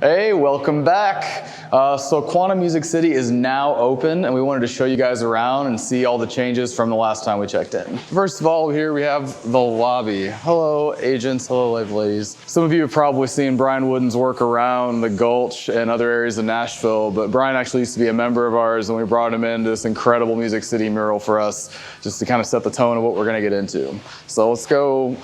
Hey, welcome back. So Quantum Music City is now open, and we wanted to show you guys around and see all the changes from the last time we checked in. First of all, here we have the lobby. Hello, agents. Hello, ladies. Some of you have probably seen Brian Wooden's work around the Gulch and other areas of Nashville, but Brian actually used to be a member of ours, and we brought him into this incredible Music City mural for us, just to kind of set the tone of what we're going to get into. So let's go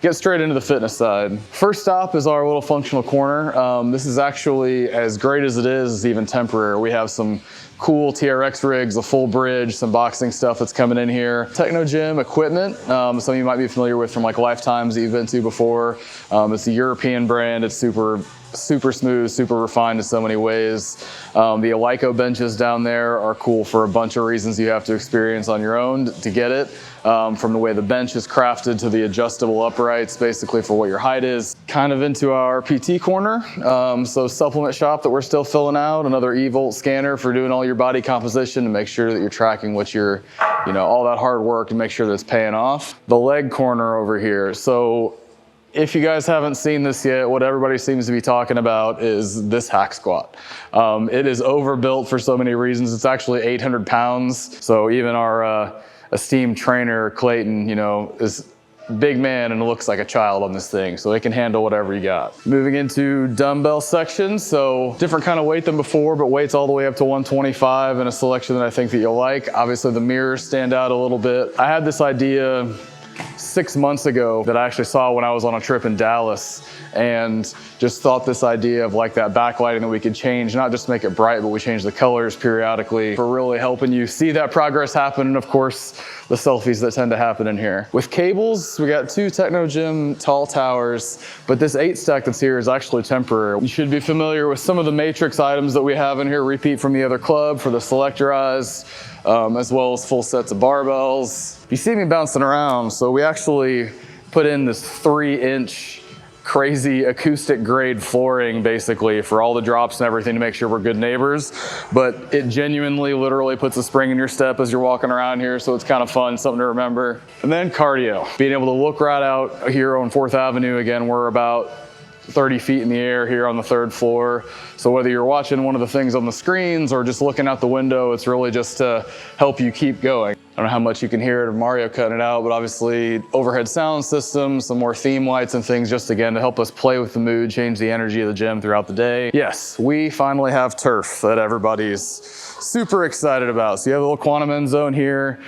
get straight into the fitness side. First stop is our little functional corner. This is actually, as great as it is even temporary. We have some cool TRX rigs, a full bridge, some boxing stuff that's coming in here. Techno gym equipment, some of you might be familiar with from like Lifetimes that you've been to before. It's a European brand. It's super smooth, super refined in so many ways. The Eleiko benches down there are cool for a bunch of reasons you have to experience on your own to get it. From the way the bench is crafted to the adjustable uprights, basically for what your height is. Kind of into our PT corner. So supplement shop that we're still filling out, another E-Volt scanner for doing all your body composition to make sure that you're tracking what you're, all that hard work to make sure that it's paying off. The leg corner over here. So if you guys haven't seen this yet, what everybody seems to be talking about is this hack squat. It is overbuilt for so many reasons. It's actually 800 pounds. So even our esteemed trainer, Clayton, is a big man and looks like a child on this thing. So it can handle whatever you got. Moving into dumbbell section. So different kind of weight than before, but weights all the way up to 125 and a selection that I think that you'll like. Obviously the mirrors stand out a little bit. I had this idea 6 months ago that I actually saw when I was on a trip in Dallas, and just thought this idea of like that backlighting that we could change, not just make it bright, but we change the colors periodically for really helping you see that progress happen. And of course, the selfies that tend to happen in here. With cables, we got 2 Techno Gym tall towers, but this 8 stack that's here is actually temporary. You should be familiar with some of the matrix items that we have in here, repeat from the other club for the selector eyes, as well as full sets of barbells. You see me bouncing around, so we actually put in this 3-inch crazy acoustic grade flooring basically for all the drops and everything to make sure we're good neighbors. But it genuinely literally puts a spring in your step as you're walking around here, so it's kind of fun, something to remember. And then cardio. Being able to look right out here on 4th Avenue, again, we're about 30 feet in the air here on the 3rd floor. So whether you're watching one of the things on the screens or just looking out the window, it's really just to help you keep going. I don't know how much you can hear it of Mario cutting it out, but obviously overhead sound system, some more theme lights and things just again to help us play with the mood, change the energy of the gym throughout the day. Yes, we finally have turf that everybody's super excited about. So you have a little quantum end zone here,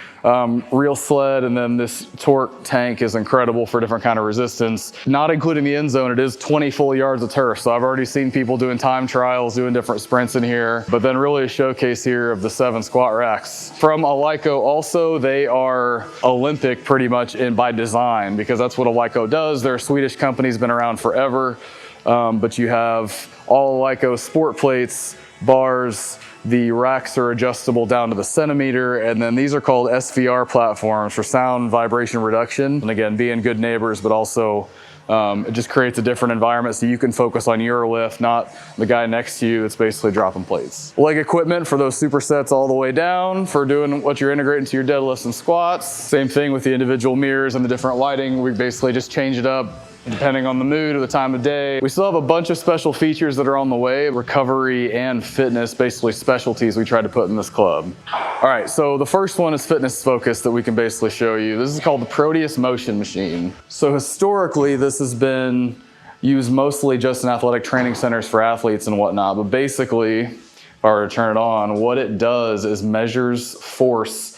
real sled, and then this torque tank is incredible for different kind of resistance. Not including the end zone, it is 20 full yards of turf. So I've already seen people doing time trials, doing different sprints in here, but then really a showcase here of the 7 squat racks. From Eleiko also, they are Olympic pretty much by design, because that's what Eleiko does. They're a Swedish company, has been around forever, but you have all Eleiko sport plates, bars. The racks are adjustable down to the centimeter, and then these are called SVR platforms for sound vibration reduction. And again, being good neighbors, but also it just creates a different environment so you can focus on your lift, not the guy next to you that's basically dropping plates. Leg equipment for those supersets all the way down for doing what you're integrating to your deadlifts and squats. Same thing with the individual mirrors and the different lighting. We basically just change it up depending on the mood or the time of day. We still have a bunch of special features that are on the way, recovery and fitness, basically specialties we tried to put in this club. All right, so the first one is fitness focus that we can basically show you. This is called the Proteus Motion Machine. So historically, this has been used mostly just in athletic training centers for athletes and whatnot, but basically, if I were to turn it on, what it does is measures force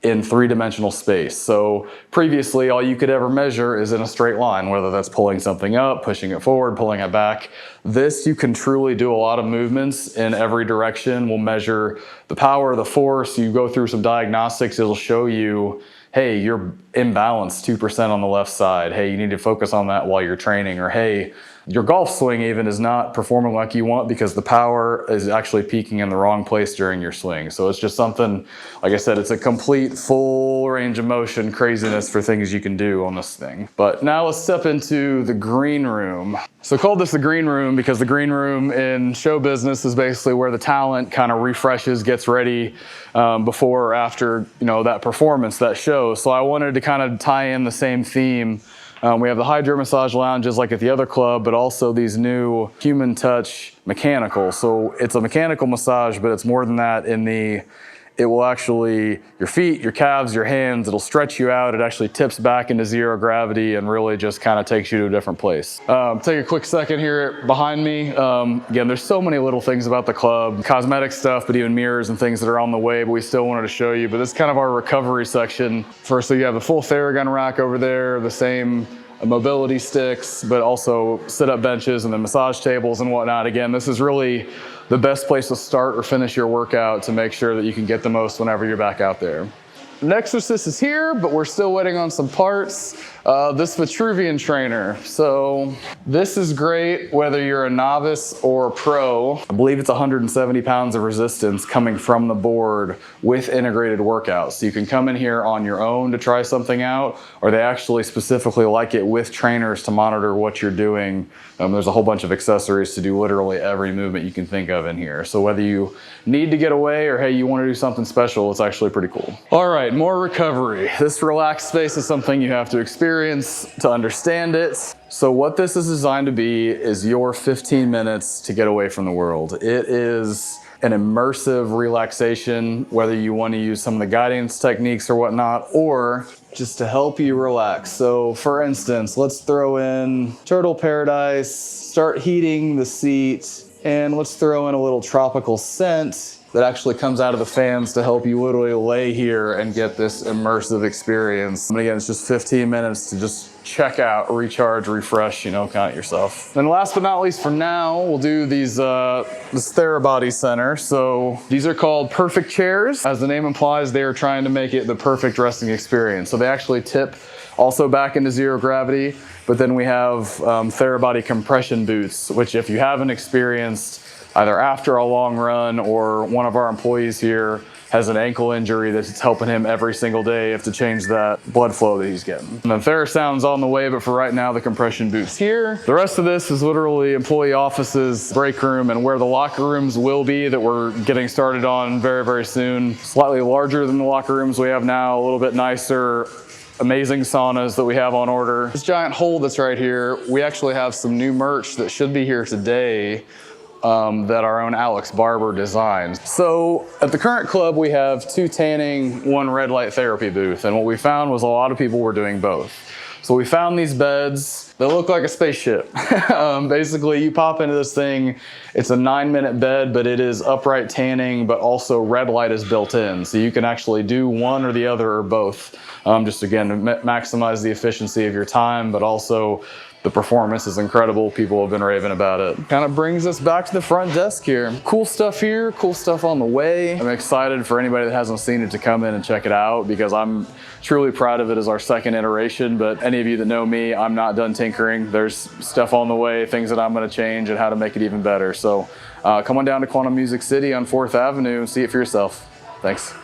in 3-dimensional space. So previously, all you could ever measure is in a straight line, whether that's pulling something up, pushing it forward, pulling it back. This, you can truly do a lot of movements in every direction. We'll measure the power, the force. You go through some diagnostics, it'll show you, hey, you're imbalanced 2% on the left side. Hey, you need to focus on that while you're training. Or hey, your golf swing even is not performing like you want because the power is actually peaking in the wrong place during your swing. So it's just something, like I said, it's a complete full range of motion craziness for things you can do on this thing. But now let's step into the green room. So I called this the green room because the green room in show business is basically where the talent kind of refreshes, gets ready before or after, that performance, that show. So I wanted to kind of tie in the same theme We have the hydro massage lounges like at the other club, but also these new human touch mechanical. So it's a mechanical massage, but it's more than that it will actually, your feet, your calves, your hands, it'll stretch you out. It actually tips back into zero gravity and really just kind of takes you to a different place. Take a quick second here behind me. Again, there's so many little things about the club, cosmetic stuff, but even mirrors and things that are on the way, but we still wanted to show you. But this is kind of our recovery section. First, so you have the full Theragun rack over there, the same mobility sticks, but also sit-up benches and then massage tables and whatnot. Again, this is really the best place to start or finish your workout to make sure that you can get the most whenever you're back out there. Nexus is here, but we're still waiting on some parts. This Vitruvian trainer. So this is great whether you're a novice or a pro. I believe it's 170 pounds of resistance coming from the board with integrated workouts. So you can come in here on your own to try something out, or they actually specifically like it with trainers to monitor what you're doing. There's a whole bunch of accessories to do literally every movement you can think of in here. So whether you need to get away or hey, you want to do something special, it's actually pretty cool. All right, more recovery. This relaxed space is something you have to experience to understand it. So what this is designed to be is your 15 minutes to get away from the world. It is an immersive relaxation, whether you want to use some of the guidance techniques or whatnot, or just to help you relax. So for instance, let's throw in Turtle Paradise, start heating the seat, and let's throw in a little tropical scent that actually comes out of the fans to help you literally lay here and get this immersive experience. And again, it's just 15 minutes to just check out, recharge, refresh, count yourself. And last but not least for now, we'll do this Therabody Center. So these are called perfect chairs. As the name implies, they are trying to make it the perfect resting experience. So they actually tip also back into zero gravity, but then we have Therabody compression boots, which if you haven't experienced either after a long run or one of our employees here has an ankle injury that's helping him every single day have to change that blood flow that he's getting. And the TheraSound's on the way, but for right now, the compression boot's here. The rest of this is literally employee offices, break room, and where the locker rooms will be that we're getting started on very, very soon. Slightly larger than the locker rooms we have now, a little bit nicer, amazing saunas that we have on order. This giant hole that's right here, we actually have some new merch that should be here today that our own Alex Barber designed. So at the current club, we have 2 tanning, 1 red light therapy booth. And what we found was a lot of people were doing both. So we found these beds that look like a spaceship. Basically, you pop into this thing, it's a 9-minute bed, but it is upright tanning, but also red light is built in. So you can actually do one or the other or both. Just again, to maximize the efficiency of your time, but also the performance is incredible. People have been raving about it. Kind of brings us back to the front desk here. Cool stuff here, cool stuff on the way. I'm excited for anybody that hasn't seen it to come in and check it out because I'm truly proud of it as our 2nd iteration. But any of you that know me, I'm not done tinkering. There's stuff on the way, things that I'm gonna change and how to make it even better. So come on down to Quantum Music City on 4th Avenue and see it for yourself. Thanks.